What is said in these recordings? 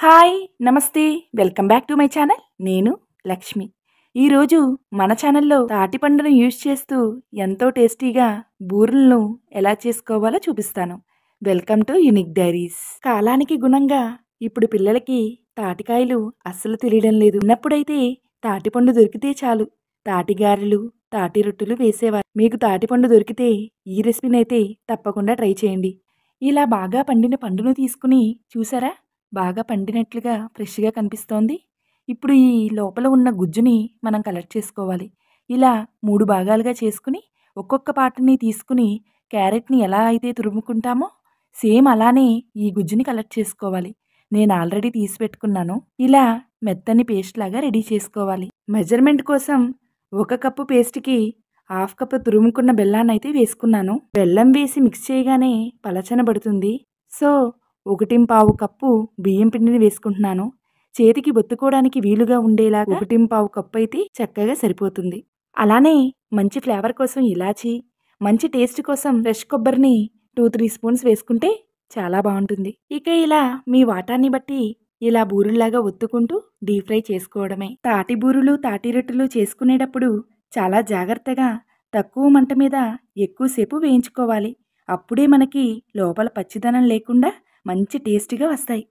Hi! నమస్తే! Welcome back to my channel. నేను లక్ష్మి. ఈరోజు మన ఛానల్‌లో తాటిపండును యూజ్ చేస్తూ ఎంతో టేస్టీగా బూరెలను ఎలా చేసుకోవాలో చూపిస్తాను. Welcome to unique diaries. కాలానికి గుణంగా ఇప్పుడు పిల్లలకి తాటికాయలు అస్సలు తెలియడం లేదు. చిన్నప్పుడైతే తాటిపండు దొరికితే చాలు తాటి గారెలు, తాటి రొట్టెలు వేసేవారు. మీకు తాటిపండు దొరికితే ఈ రెసిపీనైతే తప్పకుండా ట్రై చేయండి. ఇలా బాగా పండిన పండును తీసుకుని చూసారా? బాగా పండినట్లుగా ఫ్రెష్‌గా కనిపిస్తోంది. ఇప్పుడు ఈ లోపల ఉన్న గుజ్జుని మనం కలెక్ట్ చేసుకోవాలి. ఇలా 3 భాగాలుగా చేసుకుని ఒక్కొక్క పార్ట్‌ని తీసుకుని క్యారెట్‌ని ఎలా అయితే తురుముకుంటామో సేమ్ అలానే ఈ గుజ్జుని కలెక్ట్ చేసుకోవాలి. నేను ఆల్రెడీ తీసి పెట్టుకున్నాను. ఇలా మెత్తని పేస్ట్ లాగా రెడీ చేసుకోవాలి. మెజర్‌మెంట్ కోసం 1 కప్పు పేస్ట్‌కి 1/2 కప్పు తురుముకున్న బెల్లాన్నయితే వేసుకున్నాను. బెల్లం వేసి మిక్స్ చేయగానే పలచనబడుతుంది. సో 1/4 కప్పు బియ్యం పిండిని వేసుకుంటున్నాను. చేతికి ఒత్తుకోవడానికి వీలుగా ఉండేలాగా 1/4 కప్పు అయితే చక్కగా సరిపోతుంది. అలానే మంచి ఫ్లేవర్ కోసం ఇలాచీ, మంచి టేస్ట్ కోసం ఫ్రెష్ కొబ్బరిని 2-3 స్పూన్స్ వేసుకుంటే చాలా బాగుంటుంది. ఇక ఇలా మీ వాటాన్ని బట్టి ఇలా బూరుల్లాగా ఒత్తుకుంటూ డీప్ ఫ్రై చేసుకోవడమే. తాటి బూరులు, తాటి రొట్టెలు చేసుకునేటప్పుడు చాలా జాగ్రత్తగా తక్కువ మంట మీద ఎక్కువసేపు వేయించుకోవాలి. అప్పుడే మనకి లోపల పచ్చిదనం లేకుండా మంచి టేస్టీగా వస్తాయి.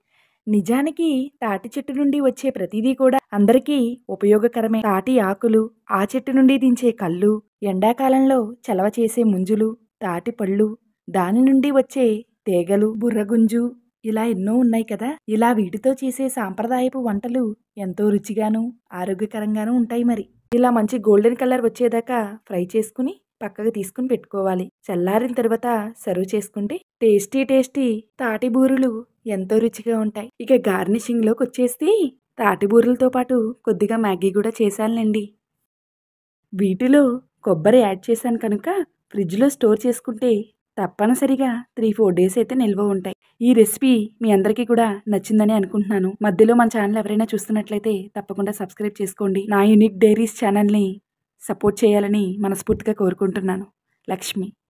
నిజానికి తాటి చెట్టు నుండి వచ్చే ప్రతిదీ కూడా అందరికీ ఉపయోగకరమే. తాటి ఆకులు, ఆ చెట్టు నుండి దించే కళ్ళు, ఎండాకాలంలో చలవ చేసే ముంజులు, తాటి పళ్ళు, దాని నుండి వచ్చే తీగలు, బుర్రగుంజు ఇలా ఎన్నో ఉన్నాయి కదా. ఇలా వీటితో చేసే సాంప్రదాయపు వంటలు ఎంతో రుచిగాను ఆరోగ్యకరంగాను ఉంటాయి. మరి ఇలా మంచి గోల్డెన్ కలర్ వచ్చేదాకా ఫ్రై చేసుకుని పక్కకు తీసుకుని పెట్టుకోవాలి. చల్లారిన తర్వాత సర్వ్ చేసుకుంటే టేస్టీ తాటి బూరెలు ఎంతో రుచిగా ఉంటాయి. ఇక గార్నిషింగ్లోకి వచ్చేస్తే తాటి బూరెలతో పాటు కొద్దిగా మ్యాగీ కూడా చేశానులేండి. వీటిలో కొబ్బరి యాడ్ చేశాను కనుక ఫ్రిడ్జ్లో స్టోర్ చేసుకుంటే తప్పనిసరిగా 3-4 డేస్ అయితే నిల్వ ఉంటాయి. ఈ రెసిపీ మీ అందరికీ కూడా నచ్చిందని అనుకుంటున్నాను. మధ్యలో మన ఛానల్ ఎవరైనా చూస్తున్నట్లయితే తప్పకుండా సబ్స్క్రైబ్ చేసుకోండి. నా యూనిక్ డైరీస్ ఛానల్ని సపోర్ట్ చేయాలని మనస్ఫూర్తిగా కోరుకుంటున్నాను. లక్ష్మి.